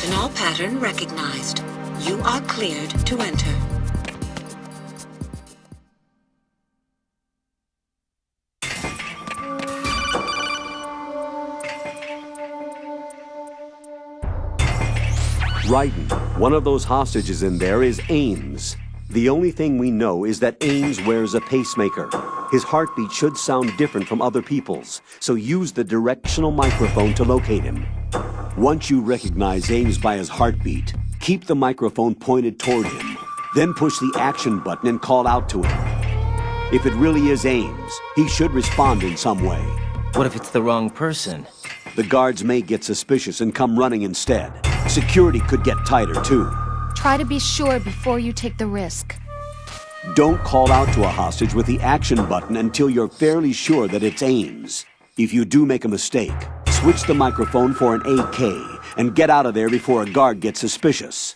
Retinol pattern recognized. You are cleared to enter. Raiden, one of those hostages in there is Ames. The only thing we know is that Ames wears a pacemaker. His heartbeat should sound different from other people's, so use the directional microphone to locate him. Once you recognize Ames by his heartbeat, keep the microphone pointed toward him. Then push the action button and call out to him. If it really is Ames, he should respond in some way. What if it's the wrong person? The guards may get suspicious and come running instead. Security could get tighter, too. Try to be sure before you take the risk. Don't call out to a hostage with the action button until you're fairly sure that it's Ames. If you do make a mistake, switch the microphone for an AK and get out of there before a guard gets suspicious.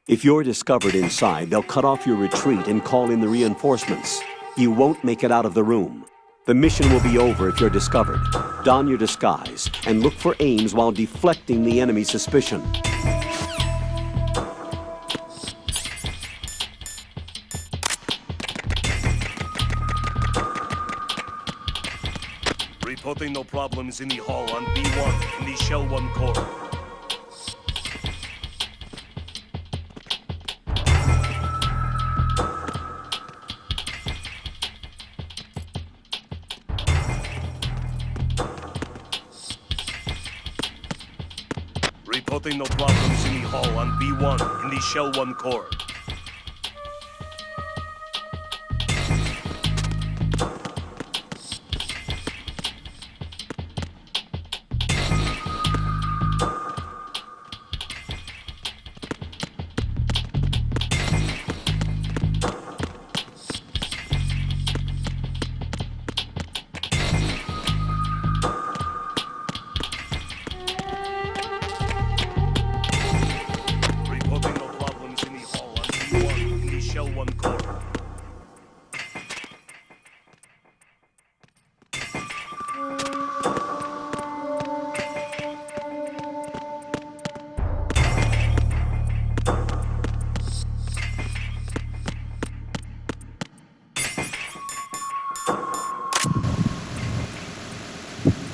If you're discovered inside, they'll cut off your retreat and call in the reinforcements. You won't make it out of the room. The mission will be over if you're discovered. Don your disguise and look for Ames while deflecting the enemy's suspicion. Reporting no problems in the hall on B1 in the Shell 1 core. Reporting no problems in the hall on B1 in the Shell 1 core.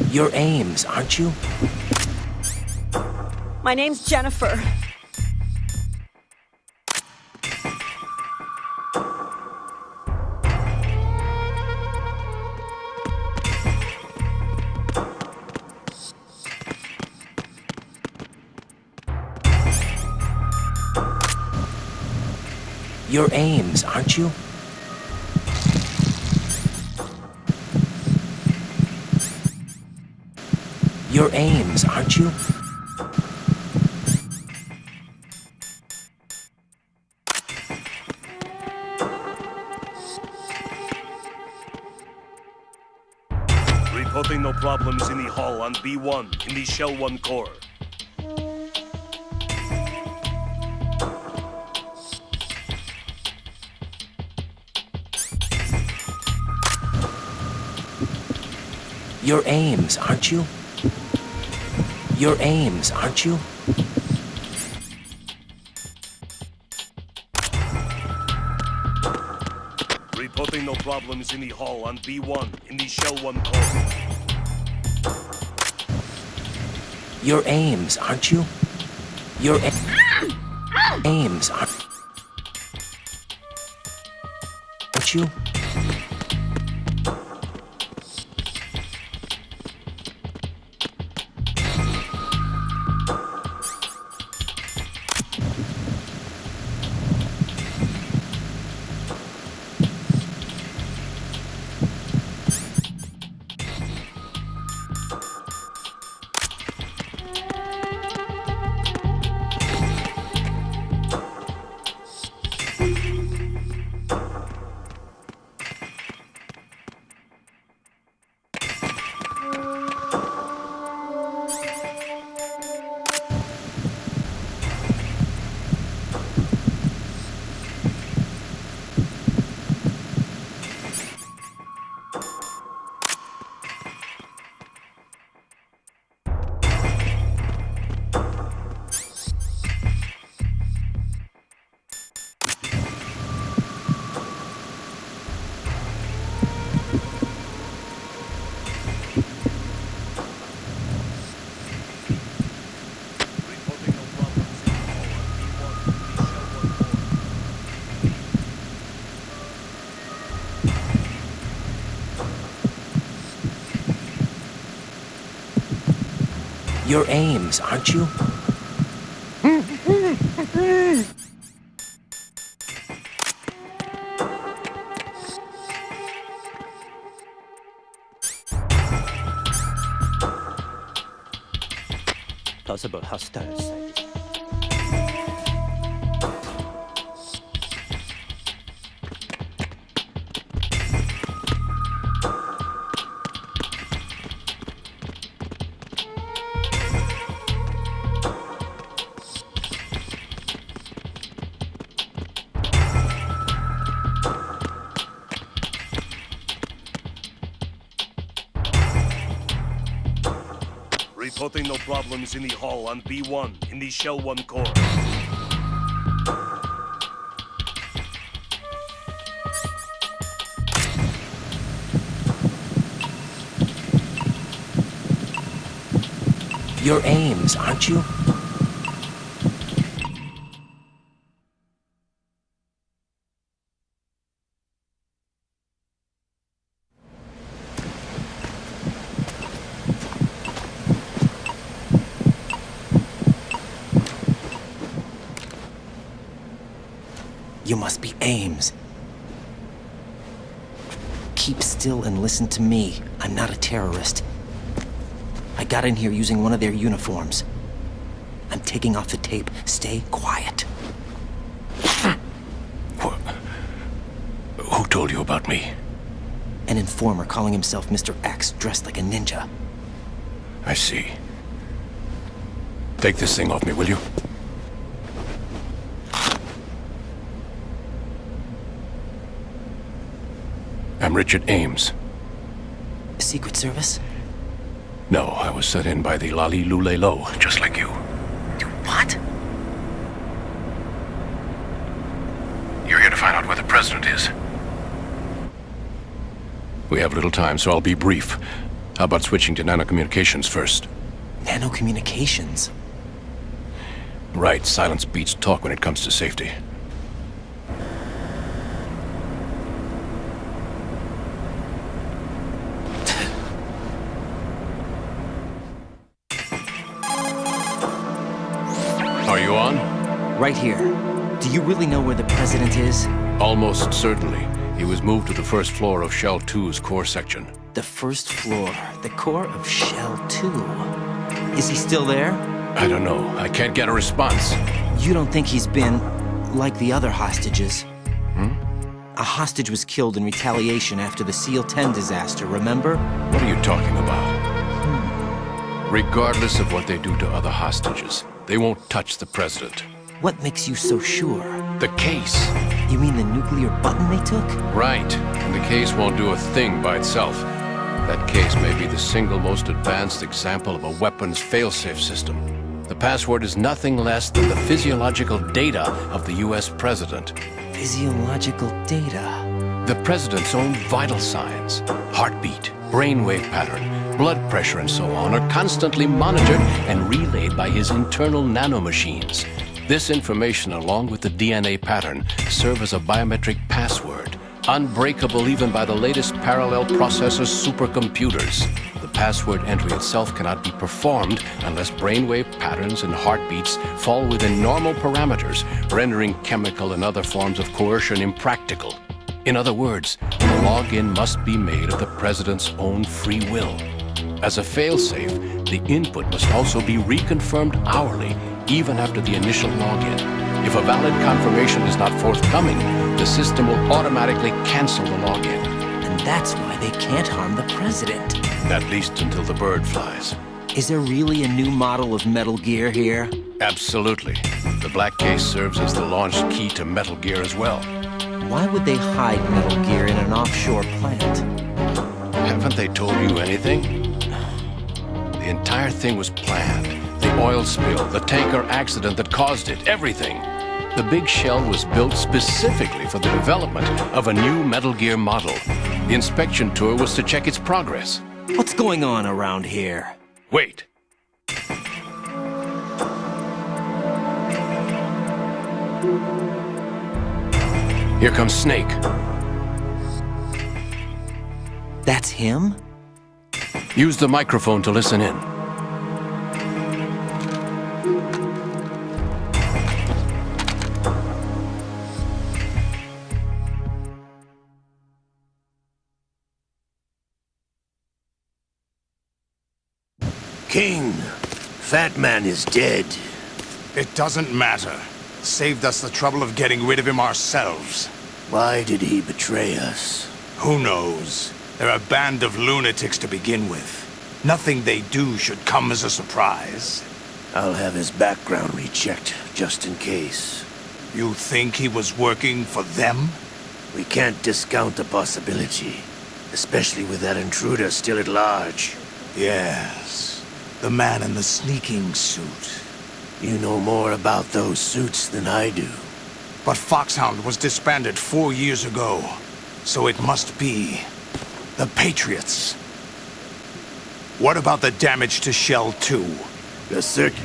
You're Ames, aren't you? My name's Jennifer. You're Ames, aren't you? You're Ames, aren't you? Reporting no problems in the hall on B1 in the Shell 1 core. You're Ames, aren't you? You're Ames, aren't you? Reporting no problems in the hall on B1 in the Shell 1 core. You're Ames, aren't you? You're Ames, aren't you? You're Ames, aren't you? Possible hostile sighting. Reporting no problems in the hall on B1 in the Shell 1 core. You're Ames, aren't you? You must be Ames. Keep still and listen to me. I'm not a terrorist. I got in here using one of their uniforms. I'm taking off the tape. Stay quiet. Who told you about me? An informer calling himself Mr. X, dressed like a ninja. I see. Take this thing off me, will you? I'm Richard Ames. Secret Service? No, I was sent in by the Lali Lule Lo, just like you. What? You're here to find out where the president is. We have little time, so I'll be brief. How about switching to nanocommunications first? Nanocommunications? Right, silence beats talk when it comes to safety. Are you on? Right here. Do you really know where the president is? Almost certainly. He was moved to the first floor of Shell 2's core section. The first floor, the core of Shell 2. Is he still there? I don't know. I can't get a response. You don't think he's been like the other hostages? A hostage was killed in retaliation after the SEAL 10 disaster, remember? What are you talking about? Regardless of what they do to other hostages, they won't touch the president. What makes you so sure? The case. You mean the nuclear button they took? Right. And the case won't do a thing by itself. That case may be the single most advanced example of a weapons failsafe system. The password is nothing less than the physiological data of the US president. Physiological data? The president's own vital signs, heartbeat, brainwave pattern, blood pressure and so on are constantly monitored and relayed by his internal nanomachines. This information, along with the DNA pattern, serve as a biometric password, unbreakable even by the latest parallel processor supercomputers. The password entry itself cannot be performed unless brainwave patterns and heartbeats fall within normal parameters, rendering chemical and other forms of coercion impractical. In other words, the login must be made of the president's own free will. As a failsafe, the input must also be reconfirmed hourly, even after the initial login. If a valid confirmation is not forthcoming, the system will automatically cancel the login. And that's why they can't harm the president. At least until the bird flies. Is there really a new model of Metal Gear here? Absolutely. The black case serves as the launch key to Metal Gear as well. Why would they hide Metal Gear in an offshore plant? Haven't they told you anything? The entire thing was planned. The oil spill, the tanker accident that caused it, everything. The big shell was built specifically for the development of a new Metal Gear model. The inspection tour was to check its progress. What's going on around here? Wait. Here comes Snake. That's him? Use the microphone to listen in. King, Fat Man is dead. It doesn't matter. Saved us the trouble of getting rid of him ourselves. Why did he betray us? Who knows? They're a band of lunatics to begin with. Nothing they do should come as a surprise. I'll have his background rechecked, just in case. You think he was working for them? We can't discount the possibility, especially with that intruder still at large. Yes, the man in the sneaking suit. You know more about those suits than I do. But Foxhound was disbanded 4 years ago, so it must be the Patriots. What about the damage to Shell 2? The circuit.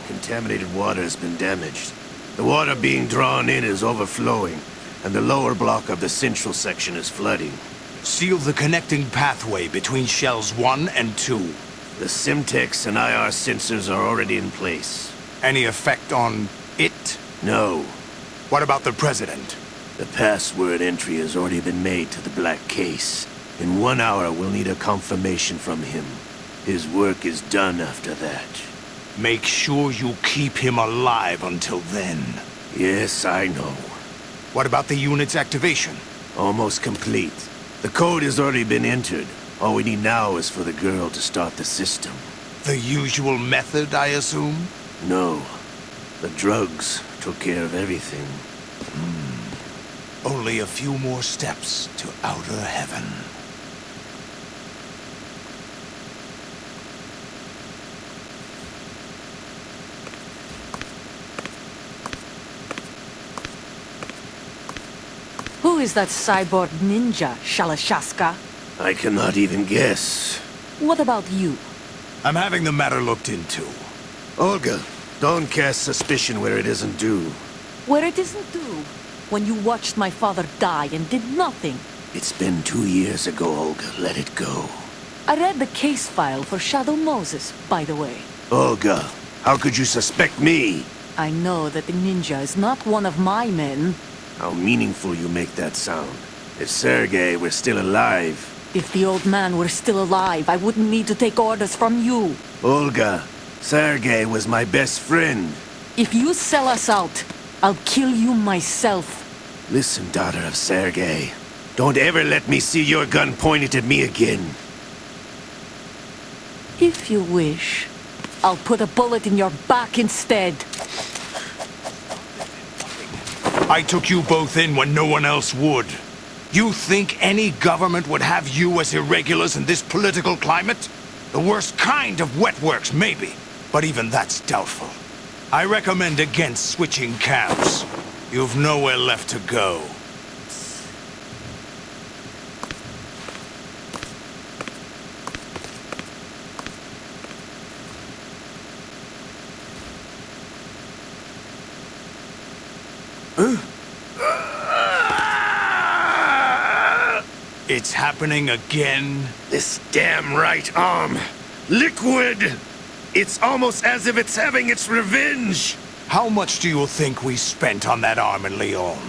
Contaminated water has been damaged. The water being drawn in is overflowing, and the lower block of the central section is flooding. Seal the connecting pathway between Shells 1 and 2. The Simtex and IR sensors are already in place. Any effect on it? No. What about the President? The password entry has already been made to the black case. In 1 hour, we'll need a confirmation from him. His work is done after that. Make sure you keep him alive until then. Yes, I know. What about the unit's activation? Almost complete. The code has already been entered. All we need now is for the girl to start the system. The usual method, I assume? No. The drugs took care of everything. Only a few more steps to outer heaven. Who is that cyborg ninja, Shalashaska? I cannot even guess. What about you? I'm having the matter looked into. Olga, don't cast suspicion where it isn't due. Where it isn't due? When you watched my father die and did nothing. It's been 2 years ago, Olga. Let it go. I read the case file for Shadow Moses, by the way. Olga, how could you suspect me? I know that the ninja is not one of my men. How meaningful you make that sound. If Sergei were still alive... If the old man were still alive, I wouldn't need to take orders from you. Olga, Sergei was my best friend. If you sell us out, I'll kill you myself. Listen, daughter of Sergei. Don't ever let me see your gun pointed at me again. If you wish, I'll put a bullet in your back instead. I took you both in when no one else would. You think any government would have you as irregulars in this political climate? The worst kind of wet works, maybe. But even that's doubtful. I recommend against switching camps. You've nowhere left to go. It's happening again? This damn right arm. Liquid! It's almost as if it's having its revenge! How much do you think we spent on that arm in Lyon?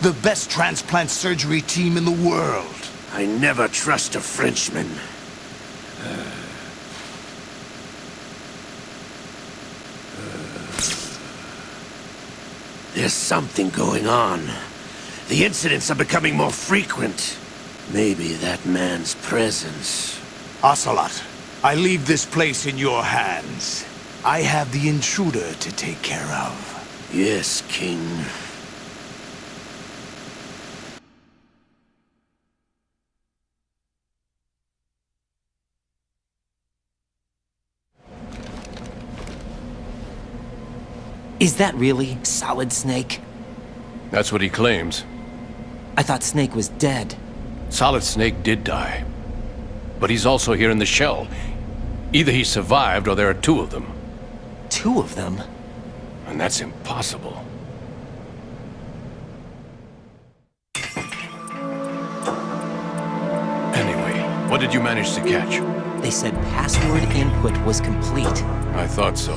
The best transplant surgery team in the world. I never trust a Frenchman. There's something going on. The incidents are becoming more frequent. Maybe that man's presence. Ocelot, I leave this place in your hands. I have the intruder to take care of. Yes, King. Is that really Solid Snake? That's what he claims. I thought Snake was dead. Solid Snake did die. But he's also here in the shell. Either he survived or there are two of them. Two of them? And that's impossible. Anyway, what did you manage to catch? They said password input was complete. I thought so.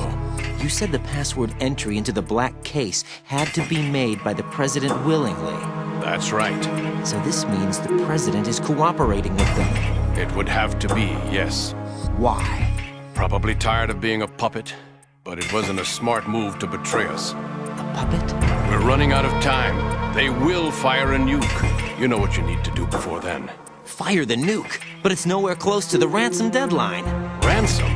You said the password entry into the black case had to be made by the President willingly. That's right. So this means the President is cooperating with them. It would have to be, yes. Why? Probably tired of being a puppet, but it wasn't a smart move to betray us. A puppet? We're running out of time. They will fire a nuke. You know what you need to do before then. Fire the nuke, but it's nowhere close to the ransom deadline. Ransom?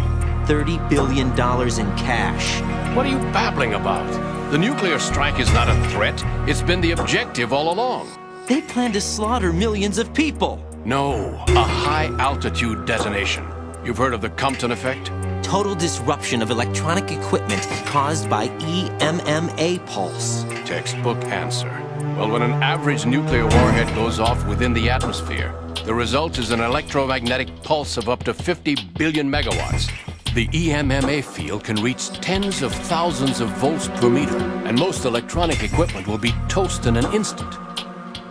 $30 billion in cash. What are you babbling about? The nuclear strike is not a threat. It's been the objective all along. They plan to slaughter millions of people. No, a high-altitude detonation. You've heard of the Compton effect? Total disruption of electronic equipment caused by EMMA pulse. Textbook answer. Well, when an average nuclear warhead goes off within the atmosphere, the result is an electromagnetic pulse of up to 50 billion megawatts. The EMMA field can reach tens of thousands of volts per meter, and most electronic equipment will be toast in an instant.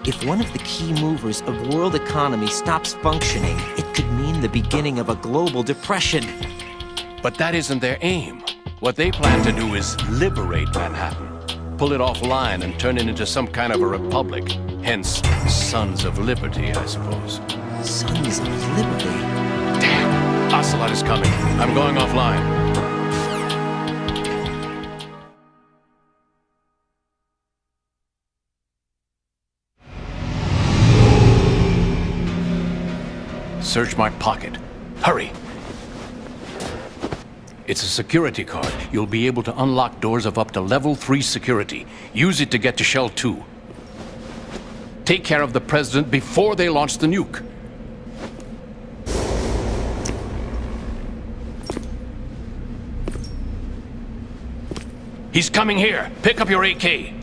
If one of the key movers of world economy stops functioning, it could mean the beginning of a global depression. But that isn't their aim. What they plan to do is liberate Manhattan. Pull it offline and turn it into some kind of a republic. Hence, Sons of Liberty, I suppose. Sons of Liberty? Damn! Ocelot is coming. I'm going offline. Search my pocket. Hurry! It's a security card. You'll be able to unlock doors of up to level 3 security. Use it to get to Shell 2. Take care of the president before they launch the nuke. He's coming here. Pick up your AK.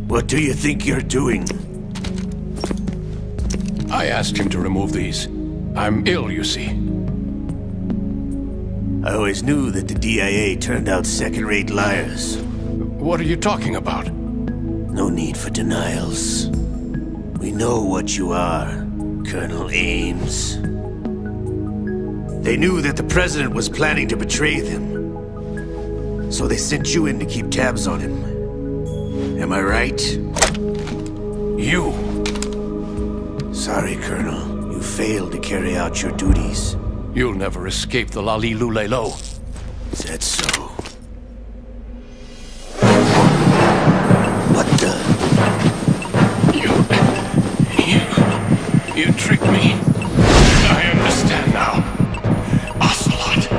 What do you think you're doing? I asked him to remove these. I'm ill, you see. I always knew that the DIA turned out second-rate liars. What are you talking about? No need for denials. We know what you are, Colonel Ames. They knew that the president was planning to betray them. So they sent you in to keep tabs on him. Am I right? You! Sorry, Colonel. You failed to carry out your duties. You'll never escape the Lali-Lulelo. Is that so? What the? You tricked me. I understand now. Ocelot.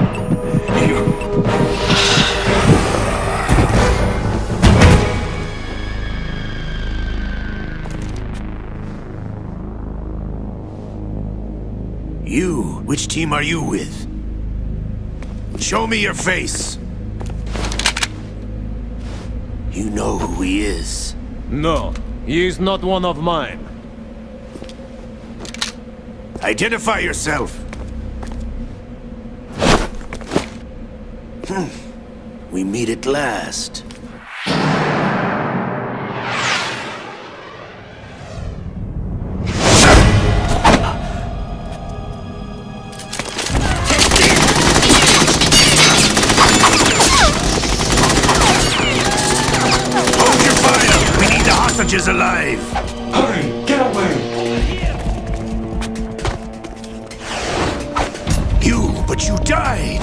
You? Which team are you with? Show me your face! You know who he is. No, he is not one of mine. Identify yourself! We meet at last. Is alive! Hurry! Get away! But you died!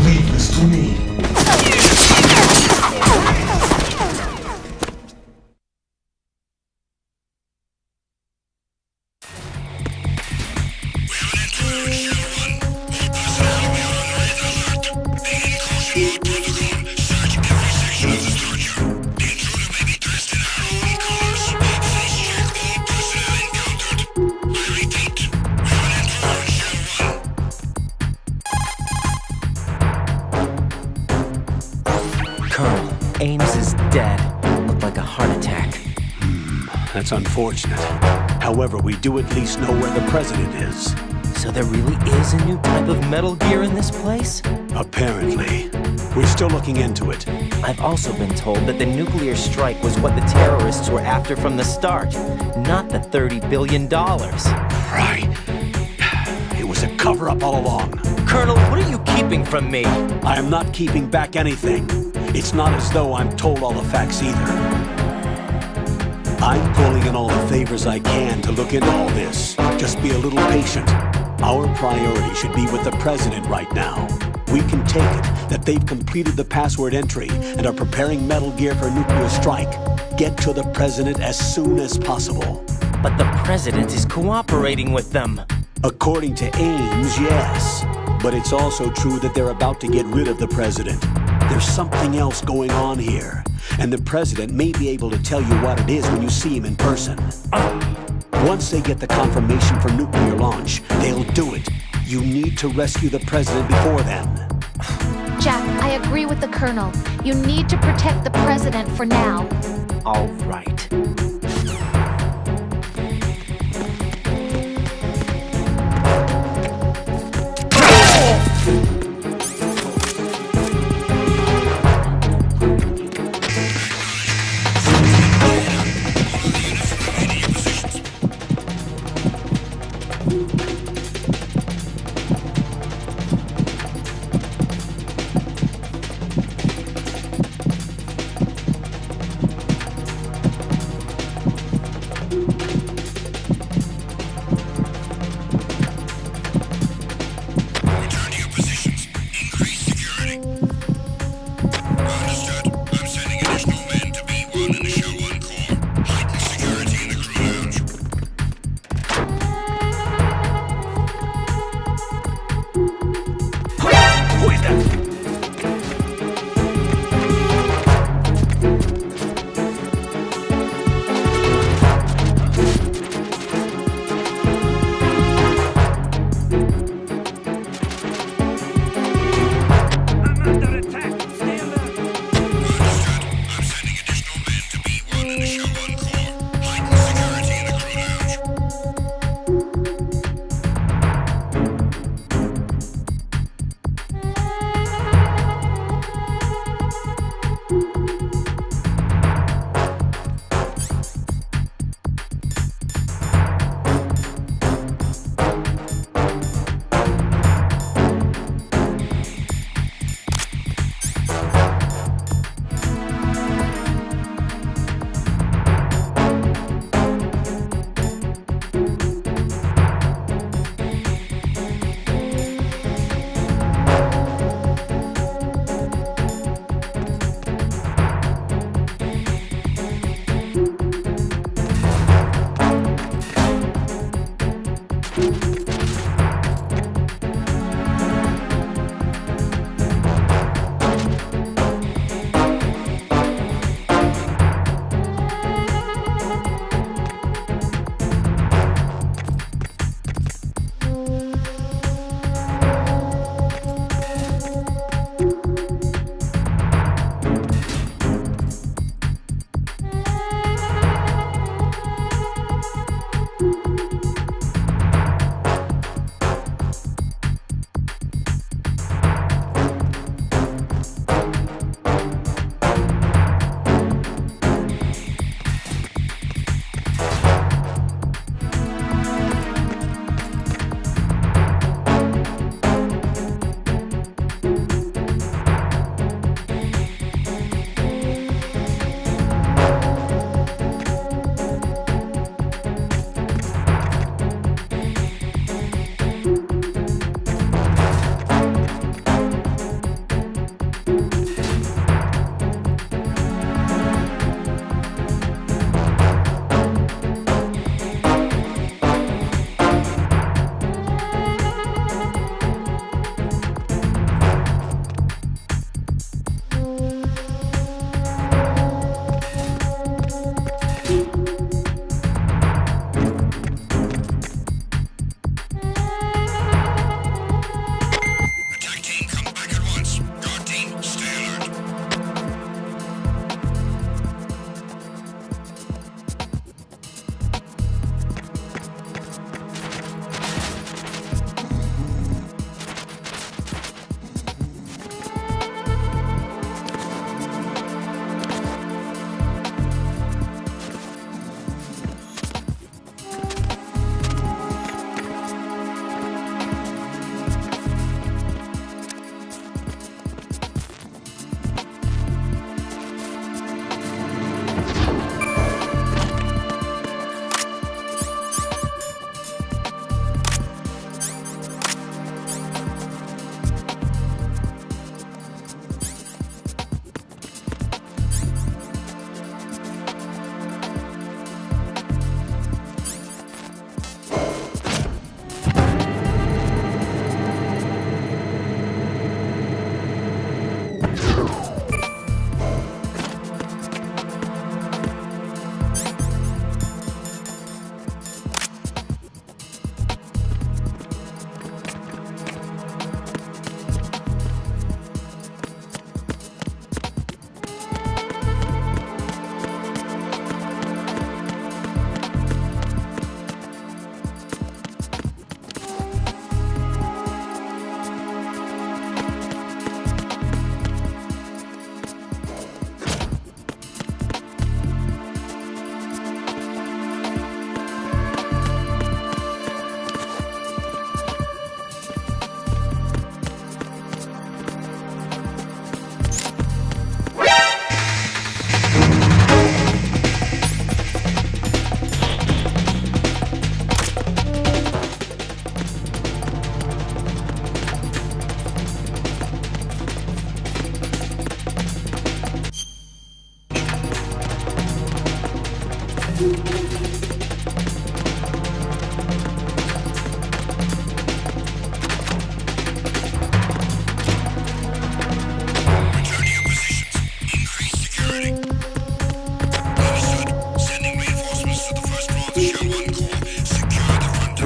Leave this to me. Ames is dead. Looked like a heart attack. That's unfortunate. However, we do at least know where the president is. So there really is a new type of Metal Gear in this place? Apparently. We're still looking into it. I've also been told that the nuclear strike was what the terrorists were after from the start, not the $30 billion. Right. It was a cover-up all along. Colonel, what are you keeping from me? I am not keeping back anything. It's not as though I'm told all the facts either. I'm pulling in all the favors I can to look into all this. Just be a little patient. Our priority should be with the President right now. We can take it that they've completed the password entry and are preparing Metal Gear for nuclear strike. Get to the President as soon as possible. But the President is cooperating with them. According to Ames, yes. But it's also true that they're about to get rid of the President. There's something else going on here. And the President may be able to tell you what it is when you see him in person. Once they get the confirmation for nuclear launch, they'll do it. You need to rescue the President before then. Jack, I agree with the Colonel. You need to protect the President for now. All right.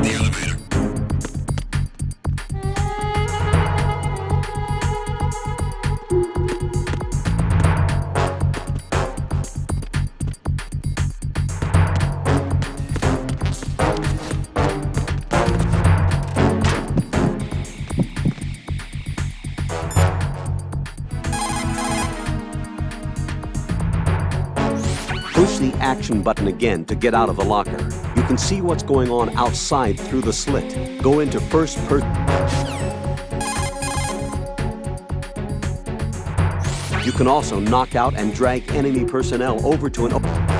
the elevator. Push the action button again to get out of the locker. You can see what's going on outside through the slit. Go into first person. You can also knock out and drag enemy personnel over to an...